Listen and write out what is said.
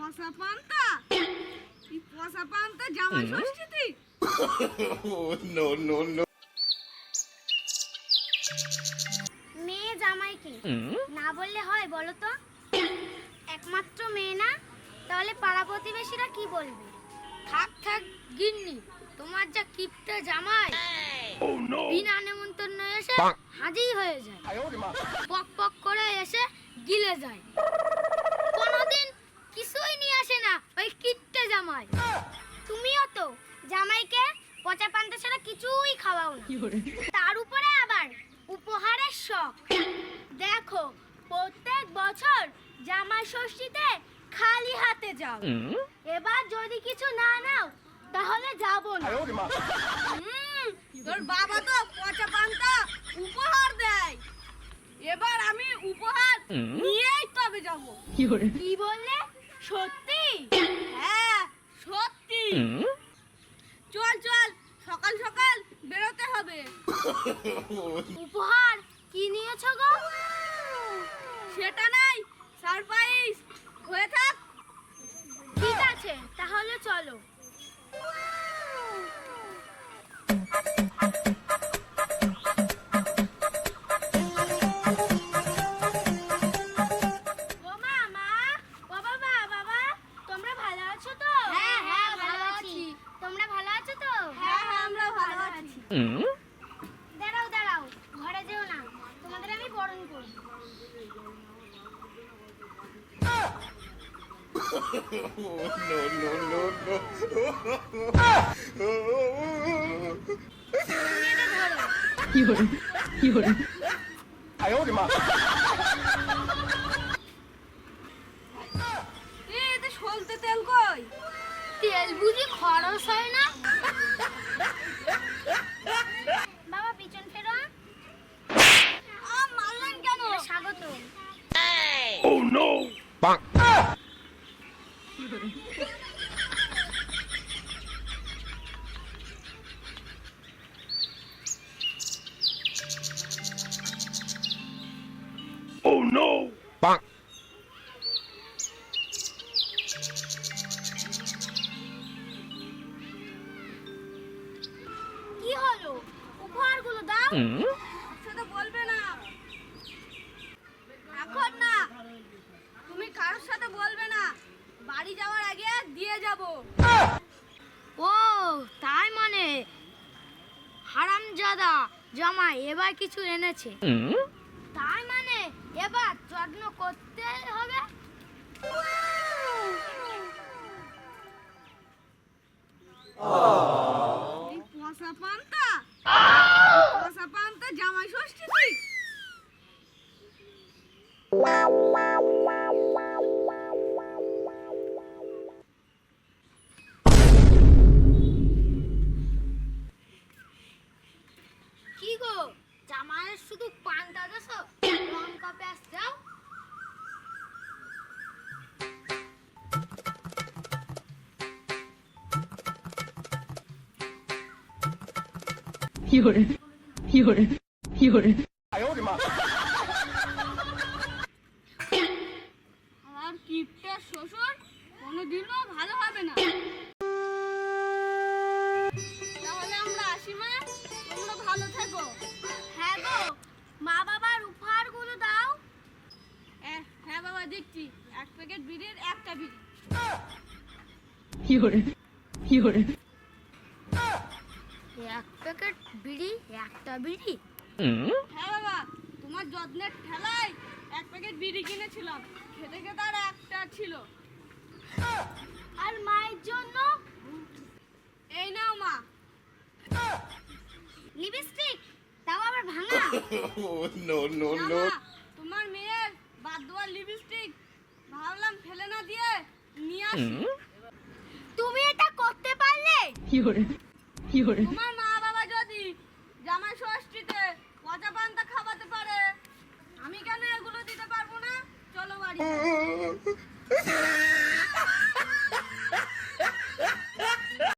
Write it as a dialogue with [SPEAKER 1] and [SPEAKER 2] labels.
[SPEAKER 1] পচা পান্তা এই পচা পান্তা জামাই ষষ্ঠীতে
[SPEAKER 2] নো নো নো
[SPEAKER 3] মেয়ে জামাইকে না বললে হয় বলো তো? একমাত্র মেয়ে না, তাহলে পাড়া প্রতিবেশীরা কি বলবে? থাক থাক গিন্নি, তোমার যা কিপটা জামাই, বিনা নেমন্তন্ন এসে হাজির হয়ে যায়, পক পক করে এসে গিলে যায়, কোনোদিন কিছুই নিয়ে আসে না ওই কিপটা জামাই। তুমিও তো জামাইকে পচা পান্তা ছাড়া কিছুই খাওয়াও না, তার উপরে আবার উপহারের শখ। দেখো প্রত্যেক বছর জামাই ষষ্ঠীতে খালি হাতে যাও, এবার যদি কিছু না নাও তাহলে যাব না।
[SPEAKER 1] তোর বাবা তো পচা পান্তা উপহার দেয়, এবার আমি উপহার নিয়েই তবে যাব।
[SPEAKER 3] কি বললে? সত্যি?
[SPEAKER 1] হ্যাঁ সত্যি। চল চল, সকাল সকাল বেরোতে হবে।
[SPEAKER 3] উপহার কি নিয়েছো গো?
[SPEAKER 1] সেটা নাই, সারপ্রাইজ হয়ে থাক।
[SPEAKER 3] ঠিক আছে তাহলে চলো। ও মা, মা, ও বাবা, বাবা, তোমরা ভালো আছো তো? হ্যাঁ হ্যাঁ ভালো আছি। তোমরা ভালো আছো তো?
[SPEAKER 1] হ্যাঁ হ্যাঁ আমরা ভালো আছি।
[SPEAKER 3] দাঁড়াও দাঁড়াও, ঘরে যেও না, তোমাদের আমি বরণ করি।
[SPEAKER 2] নো নো নো নো
[SPEAKER 3] মেয়েটা ধরো।
[SPEAKER 1] এতে সলতে তেল কই?
[SPEAKER 3] তেল বুঝি খরচ হয় না? বাবা পিছন ফেরো।
[SPEAKER 1] মারলেন কেন?
[SPEAKER 3] স্বাগত।
[SPEAKER 2] Oh no! Bonk. Oh no! Bonk.
[SPEAKER 3] কি হলো? উপহারগুলো দাও।
[SPEAKER 1] সেটা বলবে না এখন না, তুমি কারোর সাথে বলবে না, বাড়ি যাওয়ার আগে দিয়ে যাব।
[SPEAKER 3] ও তাই মানে হারামজাদা জামাই এবার কিছু এনেছে, তাই মানে এবার যত্ন করতে হবে।
[SPEAKER 1] এই পচা পান্তা পচা পান্তা জামাই ষষ্ঠীতে
[SPEAKER 3] কি গো জামাইয়ের শুধু পান্তা দেছো, লঙ্কা পেঁয়াজ দাও।
[SPEAKER 1] আর কিপটা শ্বশুর কোনোদিনও ভালো হবে না। তাহলে আমরা আসি মা, তোমরা ভালো থেকো।
[SPEAKER 3] হ্যাঁ গো, মা বাবার উপহারগুলো দাও।
[SPEAKER 1] হ্যাঁ বাবা দিচ্ছি, এক প্যাকেট বিড়ির একটা বিড়ি।
[SPEAKER 3] এক প্যাকেট বিড়ি, একটা বিড়ি?
[SPEAKER 1] হ্যাঁ বাবা, তোমার যত্নের ঠেলায় এক প্যাকেট বিড়ি কিনেছিলাম, খেতে খেতে আর একটা ছিল।
[SPEAKER 3] আর মায়ের জন্য
[SPEAKER 1] এই নাও মা।
[SPEAKER 3] লিপস্টিক তাও আবার ভাঙা।
[SPEAKER 2] No no
[SPEAKER 1] না
[SPEAKER 2] no.
[SPEAKER 1] মা, তোমার মেয়ের বাদ দেওয়ার লিপস্টিক ভাবলাম ফেলে না দিয়ে নিয়ে আসি।
[SPEAKER 3] তুমি এটা করতে পারলে?
[SPEAKER 1] তোমার মা